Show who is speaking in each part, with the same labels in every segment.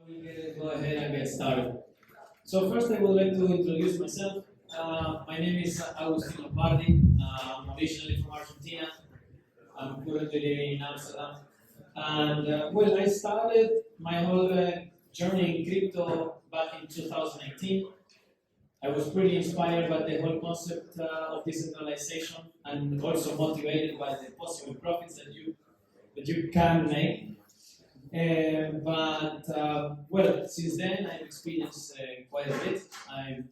Speaker 1: Go ahead and get started. So first I would like to introduce myself. My name is Agustin Plombardi. I'm originally from Argentina. I'm currently living in Amsterdam. And well, I started my whole journey in crypto back in 2018. I was pretty inspired by the whole concept of decentralization and also motivated by the possible profits that you can make. Well, since then I've experienced quite a bit. I've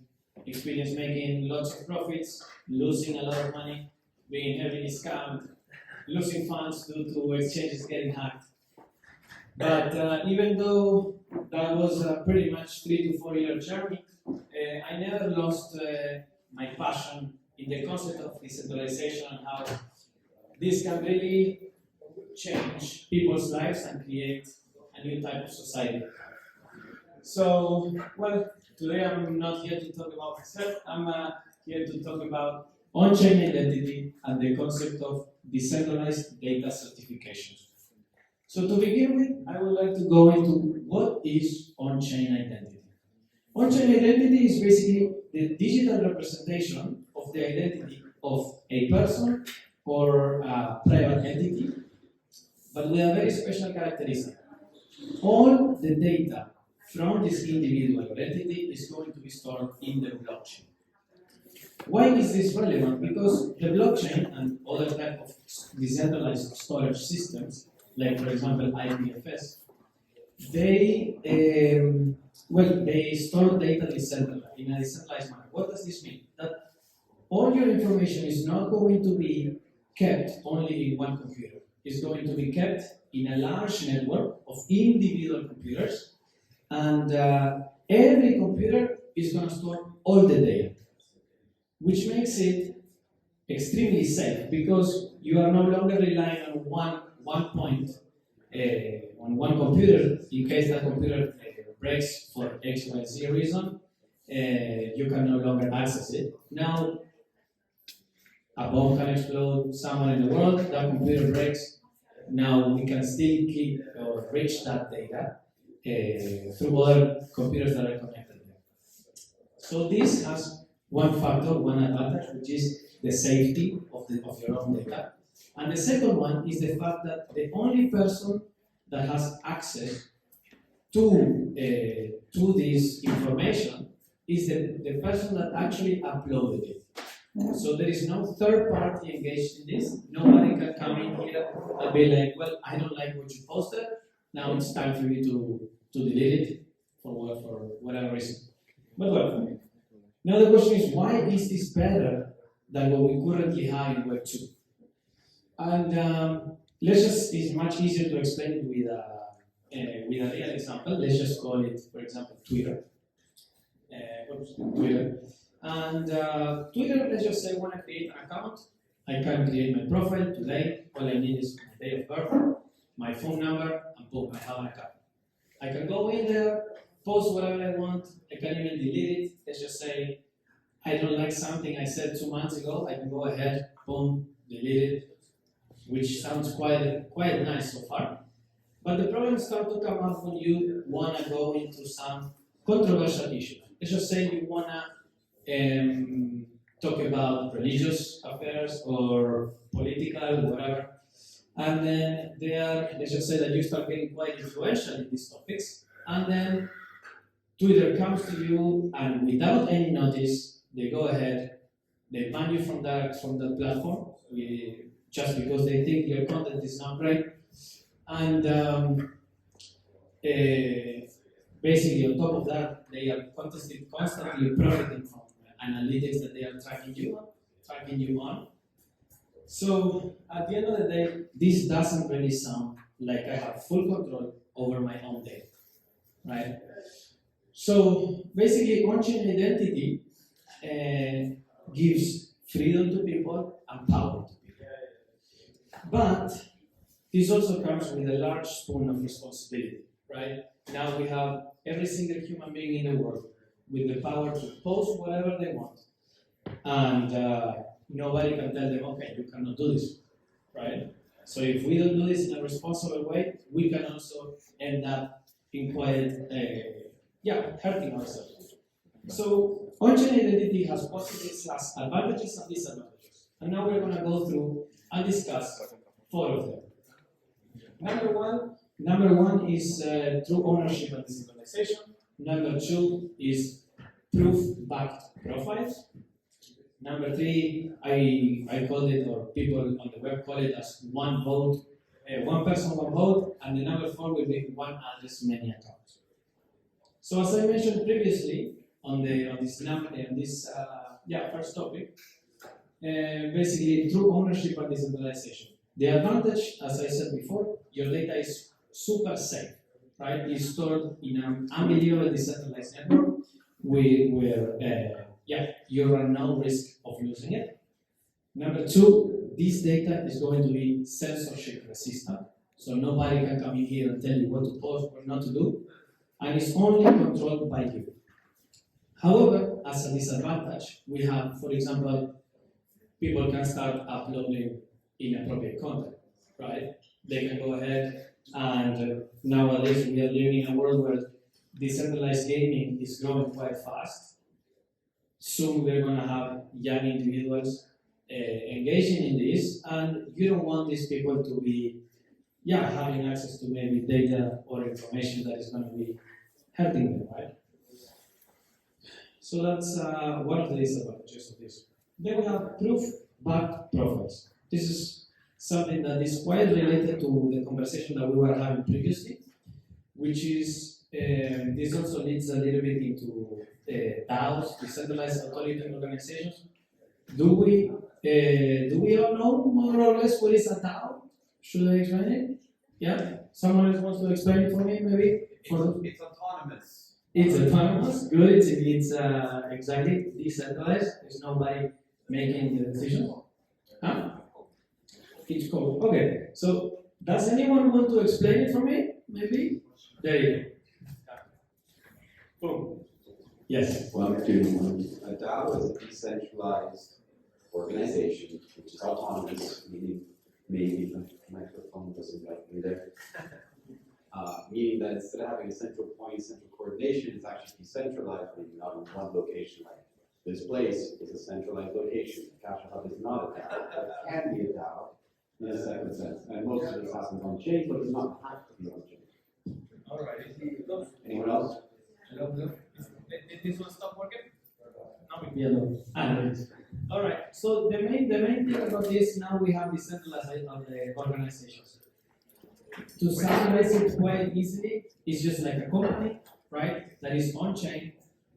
Speaker 1: experienced making lots of profits, losing a lot of money, being heavily scammed, losing funds due to exchanges getting hacked. But even though that was a pretty much 3 to 4 year journey, I never lost my passion in the concept of decentralization and how this can really change people's lives and create a new type of society. So, well, today I'm not here to talk about myself. I'm here to talk about on-chain identity and the concept of decentralized data certification. So to begin with, I would like to go into what is on-chain identity. On-chain identity is basically the digital representation of the identity of a person or a private entity, but with a very special characteristic. All the data from this individual or entity is going to be stored in the blockchain. Why is this relevant? Because the blockchain and other type of decentralized storage systems, like for example IPFS, they store data in a decentralized manner. What does this mean? That all your information is not going to be kept only in one computer. It's going to be kept in a large network of individual computers, and every computer is going to store all the data, which makes it extremely safe because you are no longer relying on one point on one computer. In case that computer breaks for X, Y, Z reason, you can no longer access it. Now, a bomb can explode somewhere in the world, that computer breaks. Now we can still keep or reach that data through other computers that are connected there. So this has one factor, one advantage, which is the safety of your own data. And the second one is the fact that the only person that has access to this information is the person that actually uploaded it. So there is no third party engaged in this. Nobody can come in here and be like, well, I don't like what you posted. Now it's time for me to delete it for whatever reason. But well, now the question is, why is this better than what we currently have in Web 2? And it's much easier to explain it with a real example. Let's just call it, for example, Twitter. Twitter. And Twitter, let's just say I want to create an account. I can create my profile today. All I need is my date of birth, my phone number, and boom, I have an account. I can go in there, post whatever I want. I can even delete it. Let's just say I don't like something I said 2 months ago. I can go ahead, boom, delete it, which sounds quite nice so far. But the problems start to come up when you want to go into some controversial issues. Let's just say you want to talk about religious affairs or political, whatever. And then let's just say that you start getting quite influential in these topics. And then Twitter comes to you and without any notice, they go ahead, they ban you from that platform just because they think your content is not great. And basically on top of that, they are constantly profiting from analytics that they are tracking you on. So at the end of the day, this doesn't really sound like I have full control over my own data, right? So basically, on-chain identity gives freedom to people and power to people. But this also comes with a large spoon of responsibility, right? Now we have every single human being in the world with the power to post whatever they want. And nobody can tell them, okay, you cannot do this, right? So if we don't do this in a responsible way, we can also end up in quite, hurting ourselves. So, on-chain identity has positives as advantages and disadvantages. And now we're going to go through and discuss 4 of them. Number one is true ownership and decentralization. Number 2 is proof-backed profiles. Number 3, I call it, or people on the web call it as one vote, one person, one vote, and the number 4 will be one address, many accounts. So as I mentioned previously on this first topic, basically true ownership and decentralization. The advantage, as I said before, your data is super safe, right? It's stored in an unbelievable decentralized network where you run no risk of losing it. Number 2, this data is going to be censorship resistant, so nobody can come in here and tell you what to post or not to do, and it's only controlled by you. However, as a disadvantage, we have, for example, people can start uploading inappropriate content, right? They can go ahead and nowadays we are living in a world where decentralized gaming is growing quite fast. Soon we're going to have young individuals engaging in this, and you don't want these people to be having access to maybe data or information that is going to be hurting them, right? So that's one of the disadvantages of this. Then we have proof-backed profiles. This is something that is quite related to the conversation that we were having previously, which is this also leads a little bit into DAOs, decentralized authoritarian organizations. Do we all know more or less what is a DAO? Should I explain it? Yeah? Someone else wants to explain it for me, maybe?
Speaker 2: It's autonomous.
Speaker 1: It's autonomous, good. It's exactly decentralized. There's nobody making the decisions. Huh? It's code. Okay, so does anyone want to explain it for me? Maybe? There you go. Boom. Yes.
Speaker 3: Well, a DAO is a decentralized organization which is autonomous, meaning maybe the microphone doesn't like me there. Meaning that instead of having a central point, central coordination, it's actually decentralized, maybe not in one location. Like this place is a centralized location. Akasha Hub is not a DAO, but it can be a DAO in a second sense. And most of this happens on chain, but it does not have to be on chain.
Speaker 2: All right.
Speaker 3: Anyone else?
Speaker 2: Hello. Did this one stop working? No.
Speaker 1: Yellow. All right. So the main thing about this, now we have decentralized organizations. To summarize it quite easily, it's just like a company, right? That is on chain,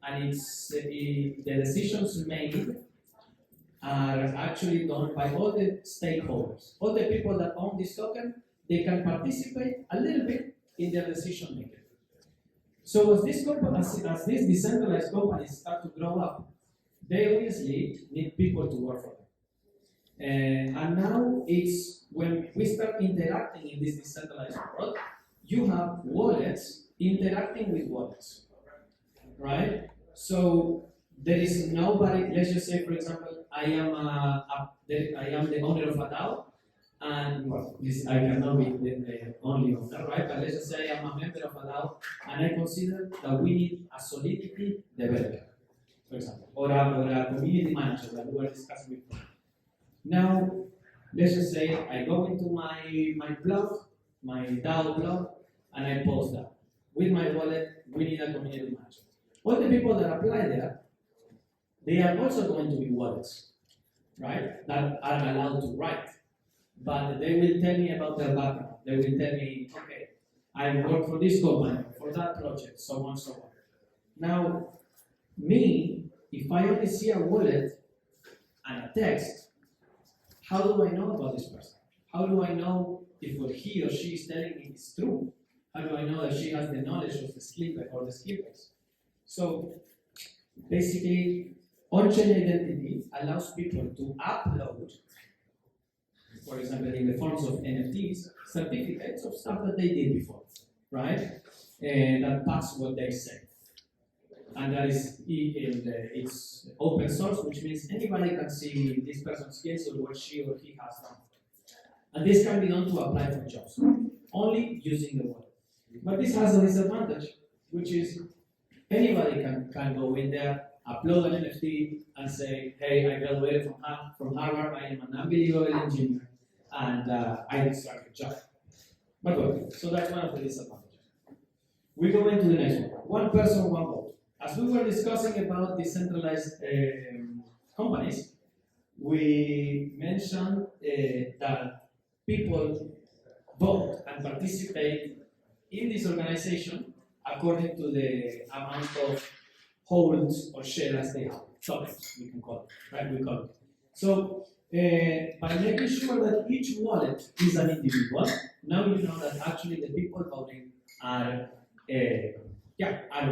Speaker 1: and the decisions made are actually done by all the stakeholders. All the people that own this token, they can participate a little bit in their decision making. So as these decentralized companies start to grow up, they obviously need people to work for them. And now it's when we start interacting in this decentralized world, you have wallets interacting with wallets, right? So there is nobody. Let's just say, for example, I am the owner of a DAO, and I cannot be the only owner, right? But let's just say I'm a member of a DAO, and I consider that we need a Solidity developer, for example, or a community manager that we were discussing before. Now, let's just say I go into my blog, my DAO blog, and I post that. With my wallet, we need a community manager. All the people that apply there, they are also going to be wallets, right? That are allowed to write. But they will tell me about their background. They will tell me, okay, I work for this company, for that project, so on, so on. Now, me, if I only see a wallet and a text, how do I know about this person? How do I know if what he or she is telling me is true? How do I know that she has the knowledge of the skill base? So basically, on-chain identity allows people to upload, for example, in the forms of NFTs, certificates of stuff that they did before, right? And that backs what they say. And that is, it's open source, which means anybody can see this person's skills or what she or he has done. And this can be done to apply for jobs, only using the wallet. But this has a disadvantage, which is anybody can go in there, upload an NFT, and say, hey, I graduated from Harvard, I am an unbelievable engineer, and I need to start a job. But okay, so that's one of the disadvantages. We go into the next one. One person, one vote. As we were discussing about decentralized companies, we mentioned that people vote and participate in this organization according to the amount of holds or shares they have, tokens, we can call it, right? We call it. So, by making sure that each wallet is an individual, now you know that actually the people voting are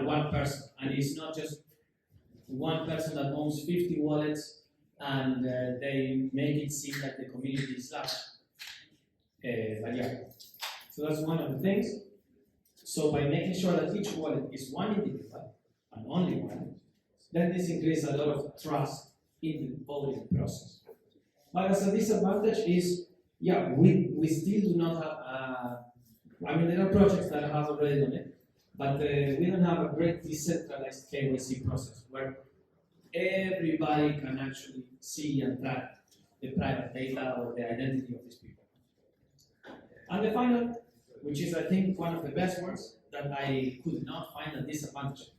Speaker 1: one person, and it's not just one person that owns 50 wallets and they make it seem like the community is large. But yeah, so that's one of the things. So by making sure that each wallet is one individual and only one, then this increases a lot of trust in the voting process. But as a disadvantage is, we still do not have, there are projects that have already done it, but we don't have a great decentralized KYC process where everybody can actually see and track the private data or the identity of these people. And the final, which is I think one of the best ones that I could not find a disadvantage,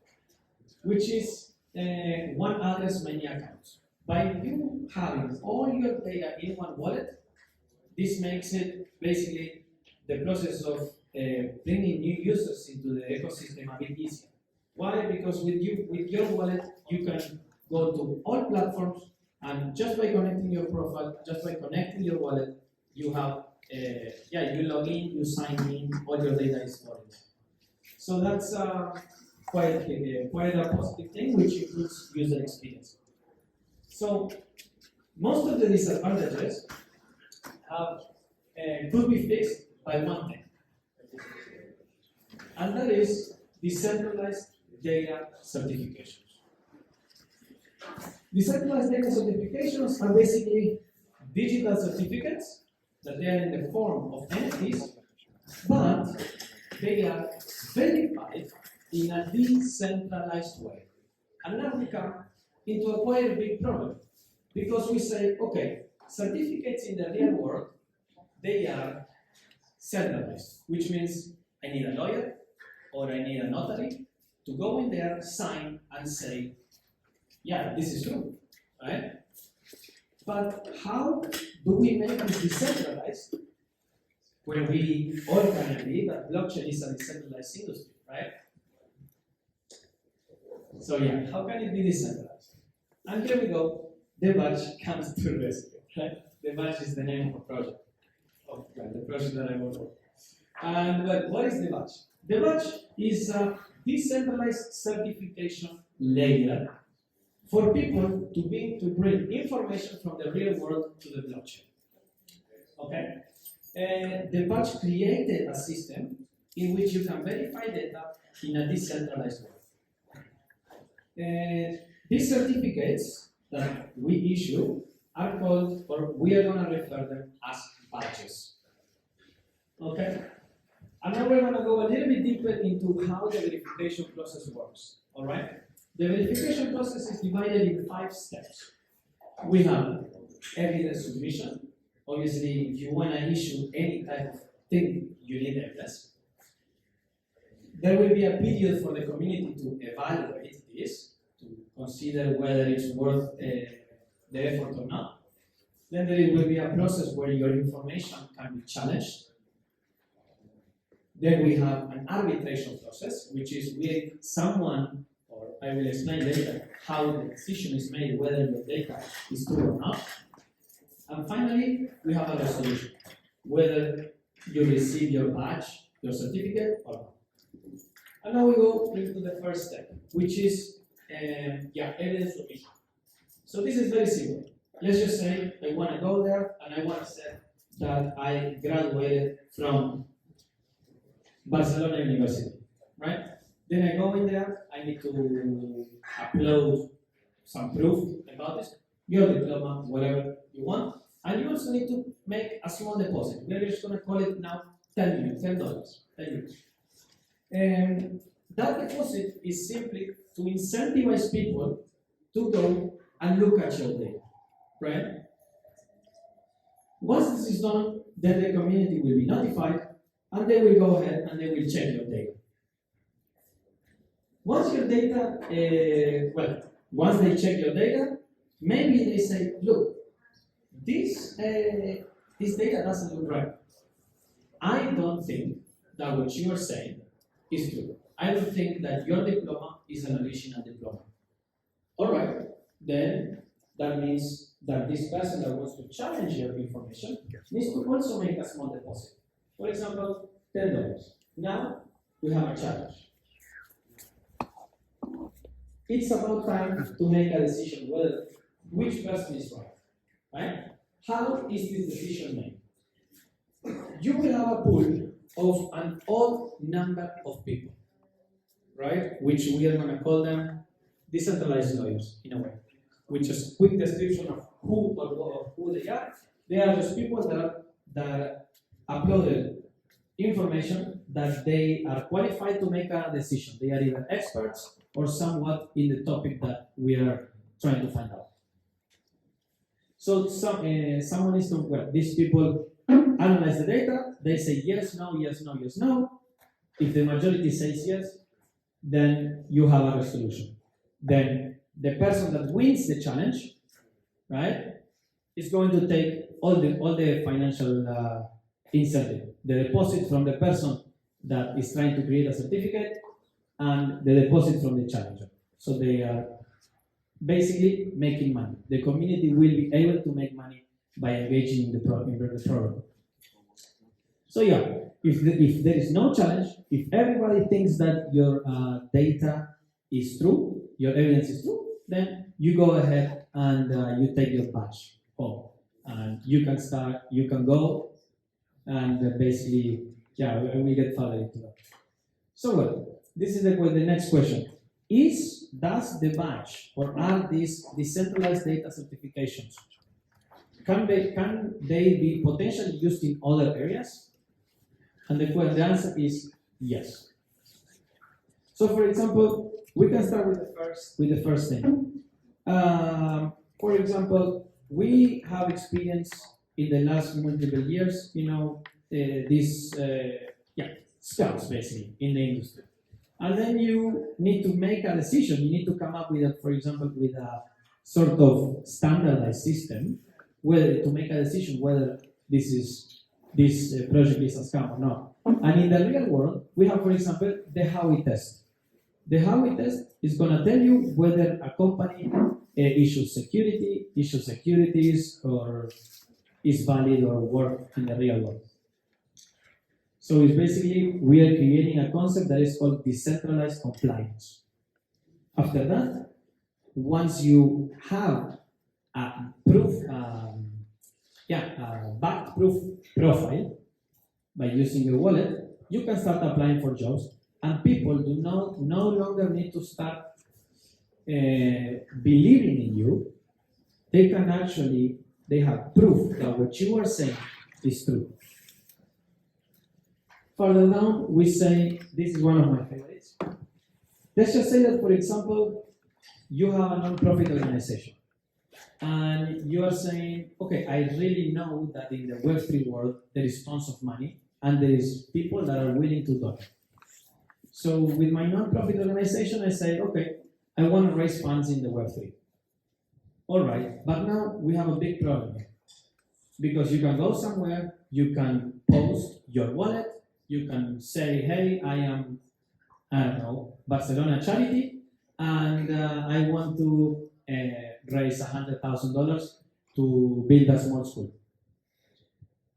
Speaker 1: which is one address, many accounts. By you having all your data in one wallet, this makes it basically the process of bringing new users into the ecosystem a bit easier. Why? Because with your wallet, you can go to all platforms, and just by connecting your profile, just by connecting your wallet, you have, you log in, you sign in, all your data is stored. So that's quite a positive thing, which improves user experience. So most of the disadvantages could be fixed by one thing, and that is decentralized data certifications. Decentralized data certifications are basically digital certificates that they are in the form of NFTs, but they are verified in a decentralized way. And now we come into a quite big problem, because we say, okay, certificates in the real world, they are centralized, which means I need a lawyer or I need a notary to go in there, sign, and say, yeah, this is true, right? But how do we make this decentralized when we all can agree that blockchain is a decentralized industry, right? So yeah, how can it be decentralized? And here we go, the badge comes to the rescue, right? The badge is the name of a project, the project that I work on. And what is the badge? The badge is a decentralized certification layer for people to bring information from the real world to the blockchain. Okay? The badge created a system in which you can verify data in a decentralized way. These certificates that we issue are called, or we are going to refer them as badges. Okay? And now we're going to go a little bit deeper into how the verification process works. All right? The verification process is divided in 5 steps. We have evidence submission. Obviously, if you want to issue any type of thing, you need evidence. There will be a period for the community to evaluate this, to consider whether it's worth the effort or not. Then there will be a process where your information can be challenged. Then we have an arbitration process, which is with someone, or I will explain later how the decision is made whether your data is true or not. And finally, we have a resolution, whether you receive your badge, your certificate, or not. And now we go into the first step, which is evidence submission. So this is very simple. Let's just say I want to go there and I want to say that I graduated from Barcelona University, right? Then I go in there, I need to upload some proof about this, your diploma, whatever you want, and you also need to make a small deposit. We're just going to call it now $10. And that deposit is simply to incentivize people to go and look at your data, right? Once this is done, then the community will be notified and they will go ahead and they will check your data. Once your data, once they check your data, maybe they say, look, this data doesn't look right. I don't think that what you are saying is true. I don't think that your diploma is an original diploma. All right, then that means that this person that wants to challenge your information needs to also make a small deposit. For example, $10. Now we have a challenge. It's about time to make a decision whether which person is right. Right? How is this decision made? You will have a pool of an odd number of people, right? Which we are going to call them decentralized lawyers, in a way. Which is a quick description of who or who they are. They are those people that uploaded information that they are qualified to make a decision. They are either experts or somewhat in the topic that we are trying to find out. So someone is to, these people analyze the data, they say yes, no, yes, no, yes, no. If the majority says yes, then you have a resolution. Then the person that wins the challenge, right, is going to take all the financial incentive, the deposit from the person that is trying to create a certificate, and the deposit from the challenger. So they are basically making money. The community will be able to make money by engaging in the program. So yeah, if there is no challenge, if everybody thinks that your data is true, your evidence is true, then you go ahead and you take your badge home. And you can start, you can go, and basically, yeah, we get further into that. So well, this is the next question. Does the badge, or are these decentralized data certifications, can they be potentially used in other areas? And the answer is yes. So for example, we can start with the first thing. For example, we have experienced in the last multiple years, these scams basically in the industry. And then you need to make a decision. You need to come up with, for example, with a sort of standardized system, whether to make a decision whether this project is a scam or not. And in the real world, we have, for example, the Howey test. The Howey test is going to tell you whether a company issues securities, or is valid or work in the real world. So it's basically, we are creating a concept that is called decentralized compliance. After that, once you have a backed proof profile by using your wallet, you can start applying for jobs, and people do no longer need to start believing in you. They have proof that what you are saying is true. Further down, we say, this is one of my favorites. Let's just say that, for example, you have a non-profit organization. And you are saying, okay, I really know that in the Web3 world, there is tons of money, and there is people that are willing to donate. So with my non-profit organization, I say, okay, I want to raise funds in the Web3. All right, but now we have a big problem. Because you can go somewhere, you can post your wallet, you can say, hey, I am, Barcelona charity, and I want to raise $100,000 to build a small school.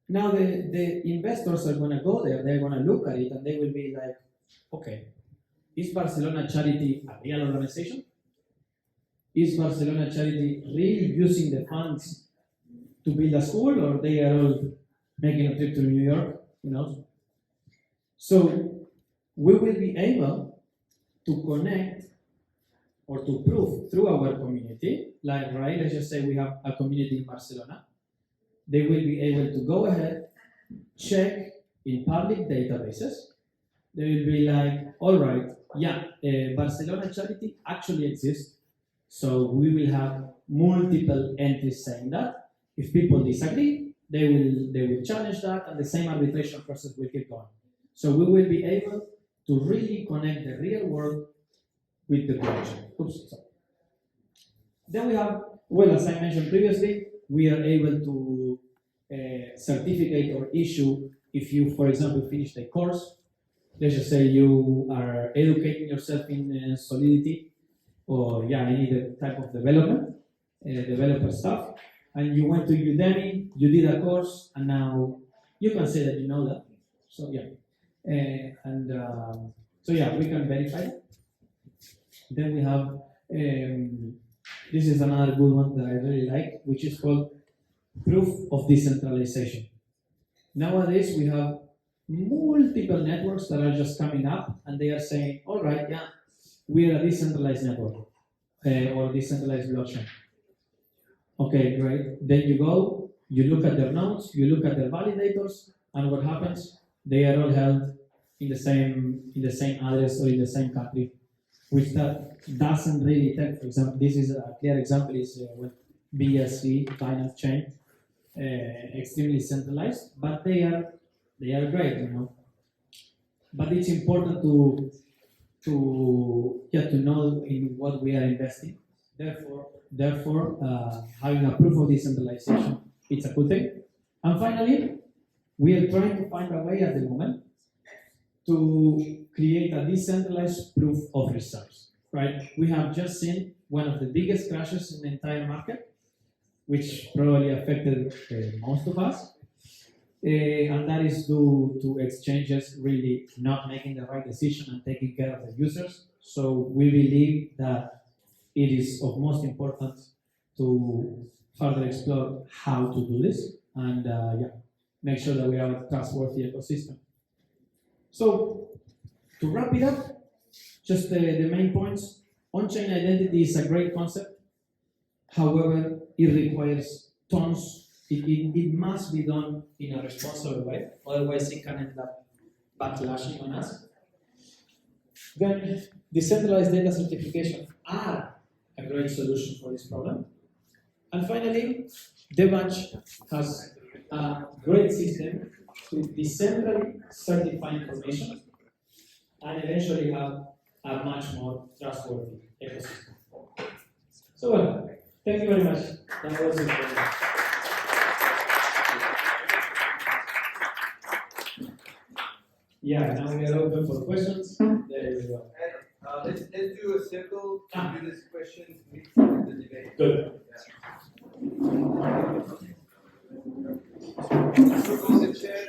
Speaker 1: Now the investors are going to go there, they're going to look at it, and they will be like, okay, is Barcelona charity a real organization? Is Barcelona charity really using the funds to build a school, or they are all making a trip to New York? Who knows? So we will be able to connect or to prove through our community, like, right, let's just say we have a community in Barcelona. They will be able to go ahead, check in public databases, they will be like, all right, yeah, Barcelona charity actually exists, so we will have multiple entries saying that. If people disagree, they will challenge that, and the same arbitration process will keep going. So we will be able to really connect the real world with the blockchain. Oops, sorry. Then we have, well, as I mentioned previously, we are able to certificate or issue if you, for example, finish the course. Let's just say you are educating yourself in Solidity or any type of development, developer stuff, and you went to Udemy, you did a course, and now you can say that you know that. So we can verify that. Then we have, this is another good one that I really like, which is called proof of decentralization. Nowadays, we have multiple networks that are just coming up, and they are saying, all right, yeah, we are a decentralized network or decentralized blockchain. Okay, great. Then you go, you look at their nodes, you look at their validators, and what happens? They are all held in the same address or in the same country, which that doesn't really tell. For example, this is a clear example is BSC, Binance Chain, extremely centralized, but they are great, But it's important to know in what we are investing. Therefore, having a proof of decentralization, it's a good thing. And finally, we are trying to find a way at the moment to create a decentralized proof of reserves, right? We have just seen one of the biggest crashes in the entire market, which probably affected most of us. And that is due to exchanges really not making the right decision and taking care of the users. So we believe that it is of most importance to further explore how to do this and make sure that we have a trustworthy ecosystem. So to wrap it up, just the main points. On-chain identity is a great concept. However, it requires tons. It must be done in a responsible way, otherwise it can end up backlashing on us. Then, decentralized data certification are a great solution for this problem. And finally, thebadge has a great system to decentrally certify information and eventually have a much more trustworthy ecosystem. So, well, thank you very much. That was it. Yeah, now we are open for questions. There you go.
Speaker 4: Let's do a circle to do this question with the debate.
Speaker 1: Good.
Speaker 4: Circle the chair.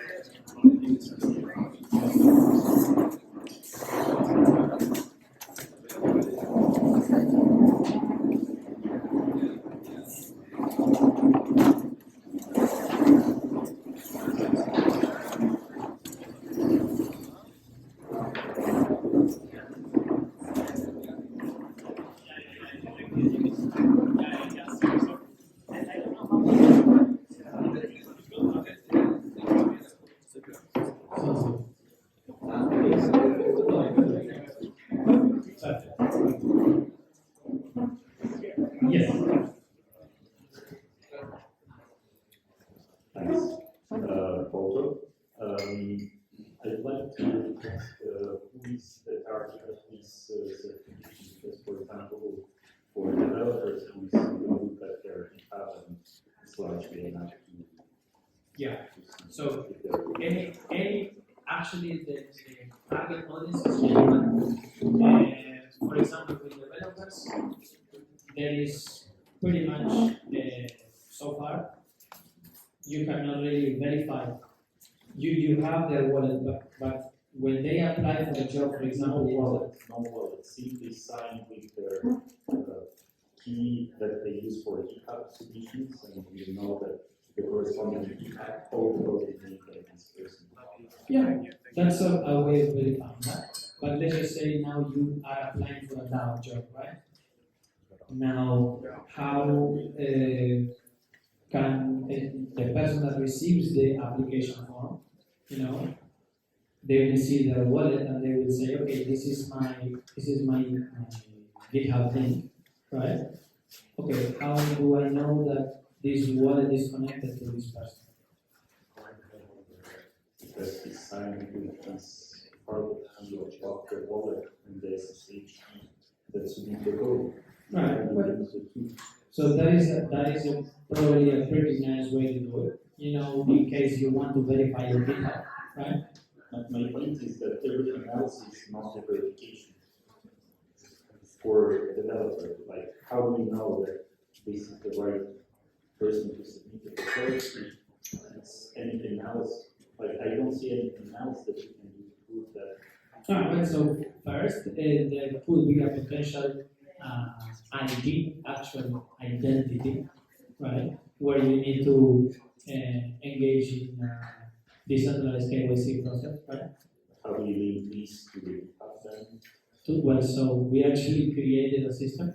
Speaker 1: Yes.
Speaker 5: Thanks. Photo. I'd like to ask who is the target of this certification? Because, for example, for developers who know that their GitHub is largely enough to.
Speaker 1: Yeah. So any actually the target audience is anyone. For example, with developers, there is pretty much so far you cannot really verify. You have their wallet, but when they apply for the job, for example,
Speaker 5: No wallet, simply sign with their key that they use for GitHub submissions, and you know that the corresponding GitHub code will be made by this person.
Speaker 1: yeah, that's a way of verifying that. But let's just say now you are applying for a DAO job, right? Now, how can the person that receives the application form, they will see their wallet and they will say, okay, this is my GitHub link, right? Okay, how do I know that this wallet is connected to this person?
Speaker 5: Because it's signed with this part of the wallet and the SSH that's in the code.
Speaker 1: Right.
Speaker 5: And
Speaker 1: So that is probably a pretty nice way to do it. You know, in case you want to verify your GitHub, right?
Speaker 5: my point is that everything else is not a verification for the developer. Like, how do we know that this is the right person to submit the code? It's anything else. Like, I don't see anything else that you can do to prove that.
Speaker 1: Well, so first, there could be a potential ID, actual identity, right? Where you need to engage in decentralized KYC process, right?
Speaker 5: How do you link these to the platform?
Speaker 1: Well, so we actually created a system.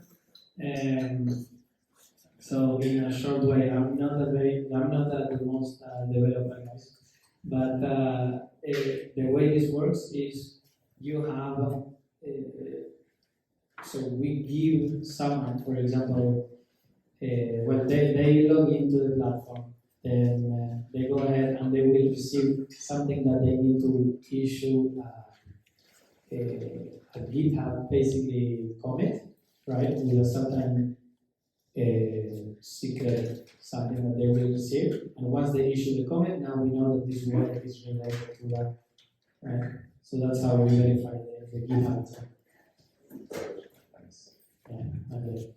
Speaker 1: So in a short way, I'm not the most developer guys, but the way this works is you have so we give someone, for example, when they log into the platform, then they go ahead and they will receive something that they need to issue a GitHub basically commit, right, with a certain secret something that they will receive. And once they issue the commit, now we know that this wallet is related to that, right? So that's how we verify the GitHub. Yeah, okay.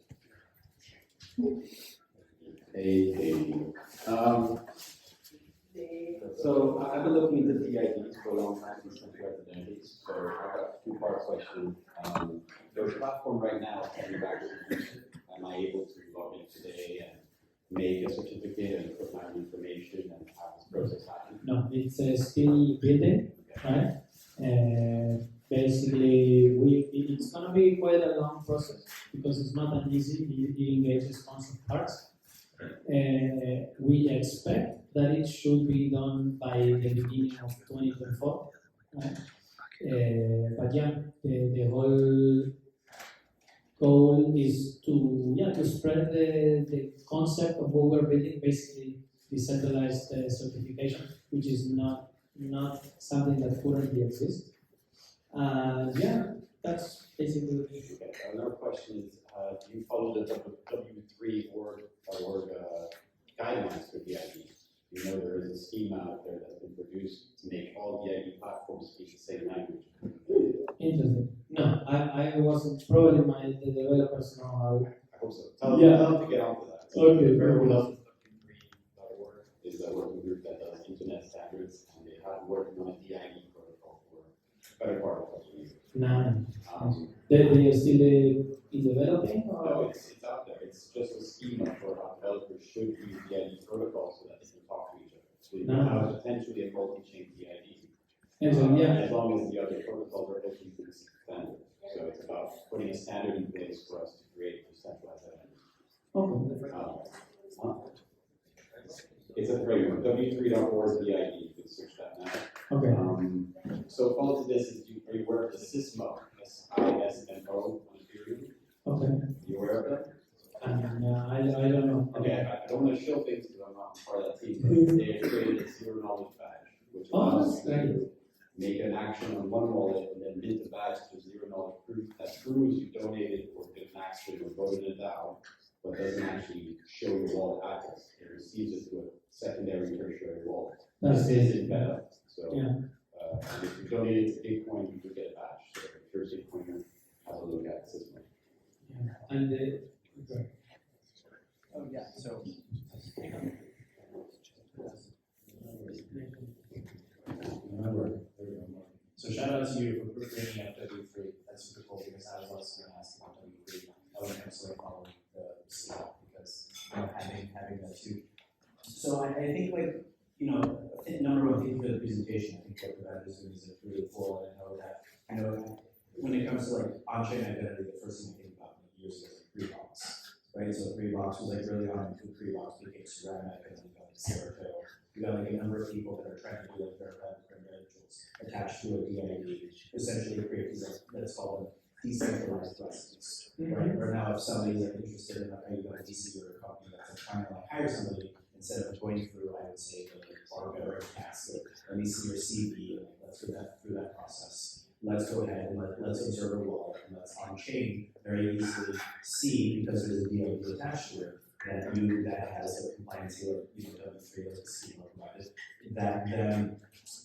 Speaker 3: So I've been looking into DIDs for a long time, these centralized identities. So I've got a two-part question. There's a platform right now, can you actually use it? Am I able to log in today and make a certificate and put my information and have this process happen?
Speaker 1: No, it's still building, right? Basically, it's going to be quite a long process because it's not an easy. It engages tons of parts. We expect that it should be done by the beginning of 2024. Right? But yeah, the whole goal is to spread the concept of what we're building, basically decentralized certification, which is not something that currently exists. Yeah, that's basically it.
Speaker 3: Okay, another question is, do you follow the W3 org guidelines for DID? You know there is a schema out there that's been produced to make all DID platforms speak the same language.
Speaker 1: Interesting. No, I wasn't. Probably the developers know how.
Speaker 3: I hope so. Tell them to get onto that.
Speaker 1: Okay.
Speaker 3: Everyone else is a working group that does internet standards, and they have been working on a DID protocol for a better part of a couple of years.
Speaker 1: No. They are still in developing? Or?
Speaker 3: No, it's out there. It's just a schema for how developers should use DID protocols so that they can talk to each other. So you can have potentially a multi-chain DID.
Speaker 1: And so, yeah.
Speaker 3: As long as the other protocols are looking to the standard. So it's about putting a standard in place for us to create a centralized identity. It's a framework, w3.org DID, you can search that now.
Speaker 1: Okay.
Speaker 3: So follow to this is, are you aware of the SISMO, SISMO on Ethereum?
Speaker 1: Okay.
Speaker 3: Are you aware of that?
Speaker 1: I don't know.
Speaker 3: Okay, I don't want to show things because I'm not part of that team, but they have created a zero knowledge badge, which allows you to make an action on one wallet and then mint a badge to zero knowledge proof that proves you donated or did an action or voted it down, but doesn't actually show your wallet address. It receives it to a secondary, tertiary wallet. This is in beta, so if you donate to Bitcoin, you could get a badge. So if you're a Bitcoiner, have a look at the system.
Speaker 1: Yeah. And okay.
Speaker 2: Oh, yeah, so. So shout out to you for bringing up W3. That's super cool because I was also going to ask about W3. I wouldn't necessarily follow the CL because having that too. So I think a number of people for the presentation. I think what the is doing is really cool. I know when it comes to on-chain identity, the first thing I think about years ago is 3box, right? So 3box was early on, 3box became ceramic, and then Zerato you got like a number of people that are trying to do like verified credentials attached to a DID, essentially create these like, that's called a decentralized license, right? Where now if somebody's like interested in like how you got a DC or a company that's like trying to like hire somebody, instead of going through, I would say, the barber task, let me see your CV, and let's go through that process. Let's go ahead and let's observe a wallet, and let's on-chain very easily see, because there's a DOD attached to it, that has a compliance of W3 as a schema provided, that then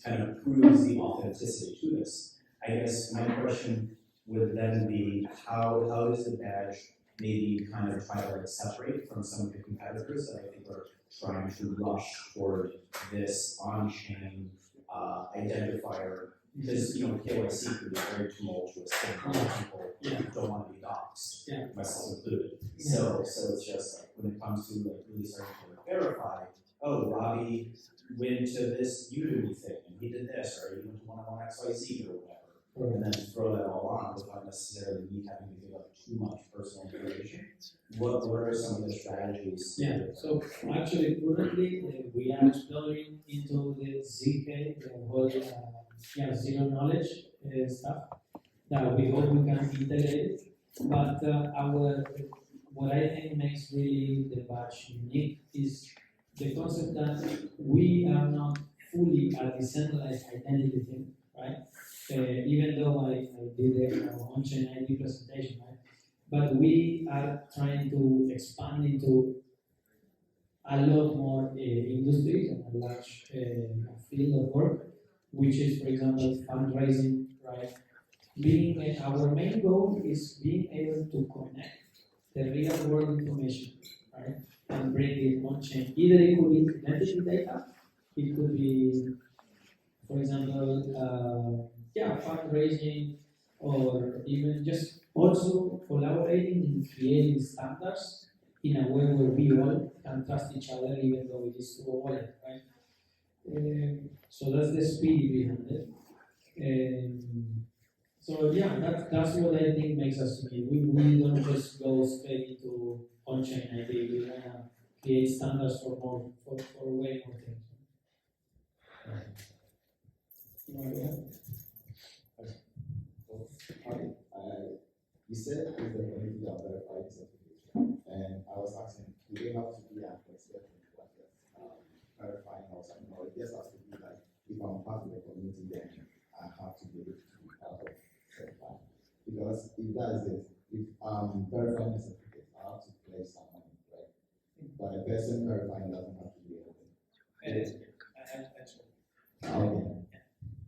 Speaker 2: kind of proves the authenticity to this. I guess my question would then be, how does the badge maybe kind of try to like separate from some of the competitors that I think are trying to rush toward this on-chain identifier? Because KYC can be a very tumultuous thing. A lot of people don't want to be doxxed, myself included. So it's just like when it comes to like really starting to verify, oh, Robbie went to this Udemy thing and he did this, or he went to 101XYZ or whatever, and then throw that all on without necessarily me having to give up too much personal information. What are some of the strategies?
Speaker 1: Yeah, so actually currently we are exploring into the ZK, the whole zero knowledge stuff that we hope we can integrate. But what I think makes really the badge unique is the concept that we are not fully a decentralized identity thing, right? Even though I did the Onchain ID presentation, right? But we are trying to expand into a lot more industries and a large field of work, which is, for example, fundraising, right? Being our main goal is being able to connect the real world information, right? And bring it on chain. Either it could be identity data, it could be, for example, fundraising, or even just also collaborating in creating standards in a way where we all can trust each other, even though it is through a wallet, right? So that's the spirit behind it. That's what I think makes us unique. We don't just go straight into on-chain ID. We want to create standards for way more things.
Speaker 6: You said is the community that verified certification, and I was asking, do they have to be an expert in verifying or something, or it just has to be like, if I'm part of the community, then I have to be able to be part of certify. Because if that is it, if I'm verifying a certificate, I have to pledge some money, right? But a person verifying doesn't have to do anything.
Speaker 1: It is.
Speaker 6: Okay.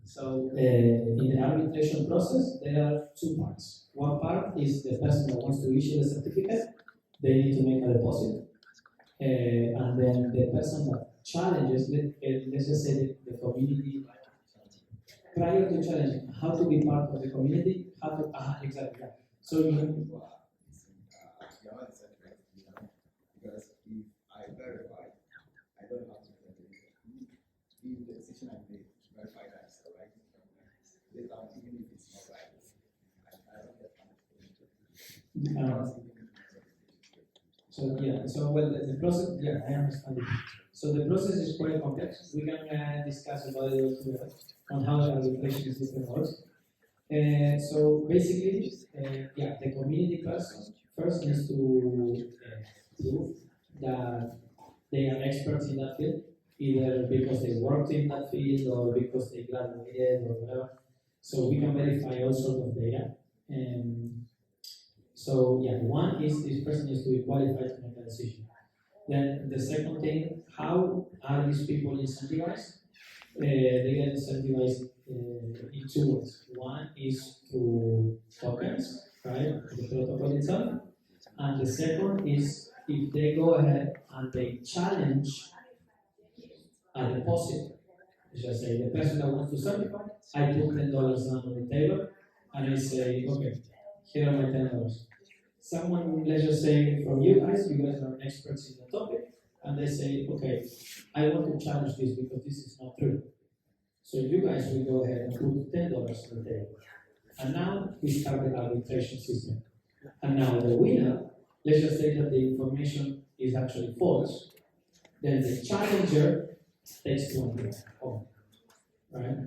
Speaker 1: So in the arbitration process, there are two parts. One part is the person that wants to issue the certificate, they need to make a deposit. And then the person that challenges, let's just say the community, prior to challenging, how to be part of the community, how to, exactly, yeah. So you
Speaker 6: because if I verify, I don't have to verify. If the decision I made, verify that is the right information, even if it's not right, I don't get
Speaker 1: the process, I understand it. So the process is quite complex. We can discuss about it on how the arbitration system works. So basically, the community person first needs to prove that they are experts in that field, either because they worked in that field or because they graduated or whatever. So we can verify all sorts of data. One is this person needs to be qualified to make a decision. Then the second thing, how are these people incentivized? They get incentivized in two ways. One is through tokens, right, the protocol itself. And the second is if they go ahead and they challenge a deposit. Let's just say the person that wants to certify, I put $10 down on the table and I say, okay, here are my $10. Someone, let's just say from you guys are experts in the topic, and they say, okay, I want to challenge this because this is not true. So you guys will go ahead and put $10 on the table. And now we start the arbitration system. And now the winner, let's just say that the information is actually false. Then the challenger takes 2 years. Right?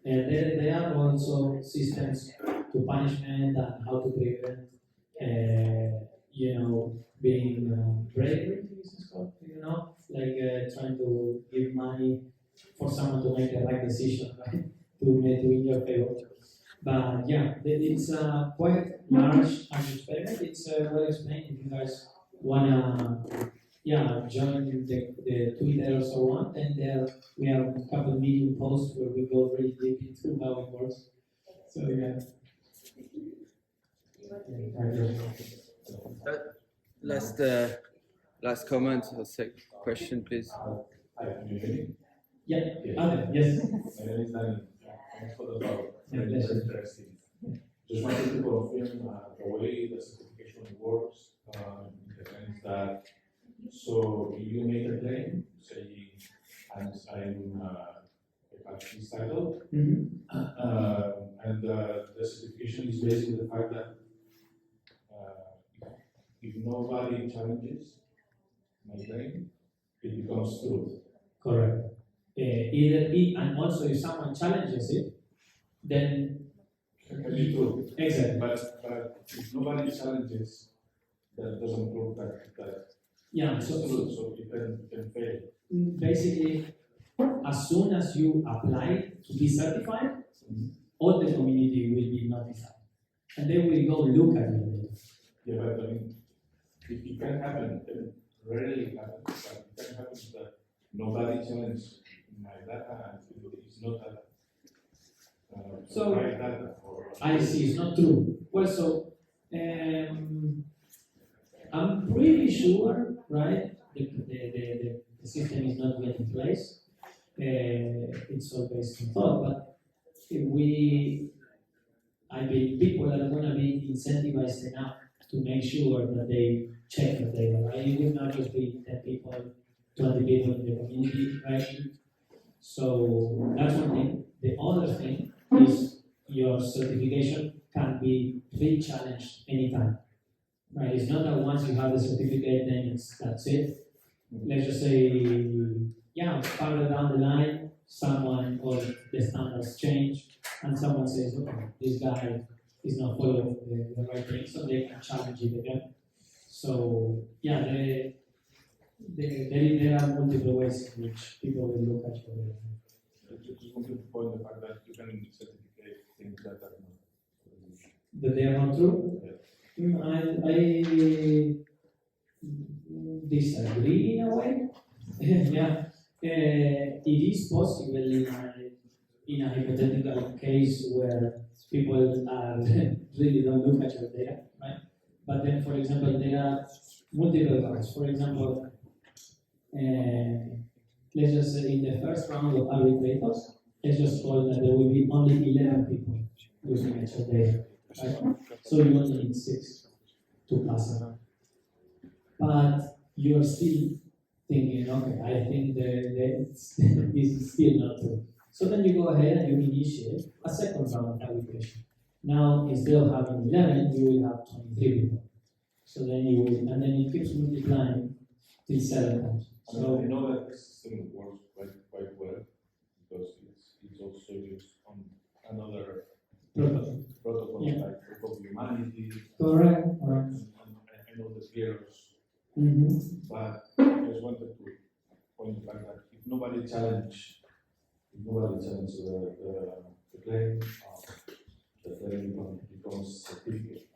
Speaker 1: And there are also systems to punishment and how to prevent, being bravery, this is called, like trying to give money for someone to make the right decision, right? to in your favor. But yeah, it's a quite large experiment. It's well explained. If you guys wanna, join the Twitter or so on, and there we have a couple Medium posts where we go really deep into how it works. So yeah.
Speaker 4: Last comment or question, please.
Speaker 5: Hi, can you hear me?
Speaker 1: Yeah. Adam, yes.
Speaker 5: My name is Danny. Thanks for the talk.
Speaker 1: Yeah,
Speaker 5: Very
Speaker 1: pleasure.
Speaker 5: interesting. Just wanted to confirm the way the certification works, in the sense that, so you make a claim saying, I'm Akasha this title, and the certification is based on the fact that if nobody challenges my claim, it becomes true.
Speaker 1: Correct. And also if someone challenges it, then
Speaker 5: Can be true.
Speaker 1: exactly.
Speaker 5: But if nobody challenges, that doesn't prove that
Speaker 1: Yeah.
Speaker 5: it's true, so it can fail.
Speaker 1: Basically, as soon as you apply to be certified, all the community will be notified, and they will go look at your data.
Speaker 5: Yeah, but I mean, it can happen, it rarely happens, but it can happen that nobody challenges my data and it's not that.
Speaker 1: So,
Speaker 5: right data or.
Speaker 1: I see, it's not true. Well, so I'm pretty sure, right? The system is not yet in place. It's all based on thought, but I believe people are going to be incentivized enough to make sure that they check the data, right? It will not just be 10 people, 20 people in the community, right? So that's one thing. The other thing is your certification can be re-challenged anytime, right? It's not that once you have the certificate, then that's it. Let's just say, farther down the line, someone or the standards change, and someone says, okay, this guy is not following the right thing, so they can challenge it again. So, there are multiple ways in which people will look at your data.
Speaker 5: I just wanted to point the fact that you can certificate things that are not.
Speaker 1: That they are not true? I disagree in a way. Yeah. It is possible in a hypothetical case where people are really don't look at your data, right? But then, for example, there are multiple rounds. For example, let's just say in the first round of arbitrators, let's just call that there will be only 11 people looking at your data, right? So you only need 6 to pass around. But you're still thinking, okay, I think this is still not true. So then you go ahead and you initiate a second round of arbitration. Now, instead of having 11, you will have 23 people. So then and then it keeps multiplying till 7 times. So
Speaker 5: I know that this system works quite well because it's also used on another protocol like Proof of Humanity.
Speaker 1: Correct.
Speaker 5: And I know the peers. But I just wanted to point the fact that if nobody challenges the claim, the claim becomes certificate.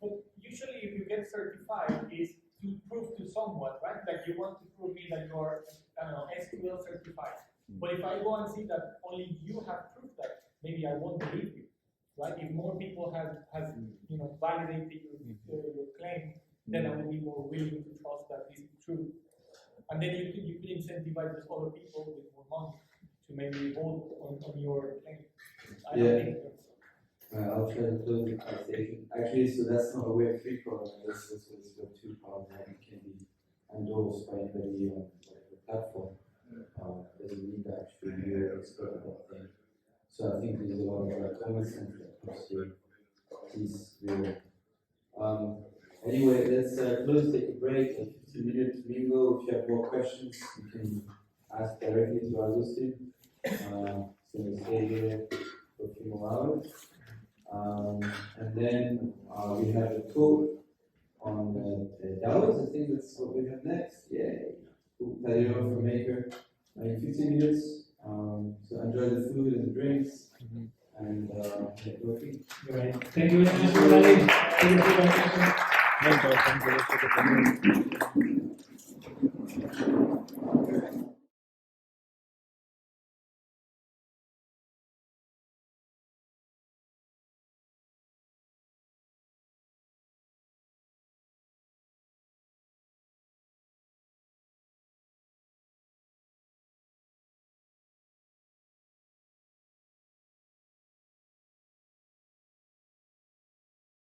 Speaker 7: But usually, if you get certified, is to prove to someone, right? Like you want to prove me that you're, SQL certified. But if I go and see that only you have proof that, maybe I won't believe you, right? If more people have validated your claim, then I will be more willing to trust that this is true. And then you could incentivize those other people with more money to maybe vote on your claim. I don't think that's.
Speaker 8: I'll try to close the conversation. Actually, so that's not a Web3 problem. This was a Web2 problem that can be endorsed by anybody on the platform. Doesn't need to actually be an expert about things. So I think there's a lot of common sense that comes through these real. Anyway, let's close, take a break, a 15-minute mingle. If you have more questions, you can ask directly to Agustin. So we stay here for a few more hours. And then we have a talk on the DAOs. I think that's what we have next. Yay! Tayo from Maker in 15 minutes. So enjoy the food and the drinks and get working.
Speaker 1: Great. Thank you very much, everybody. Thank you for your attention.
Speaker 9: Thank you.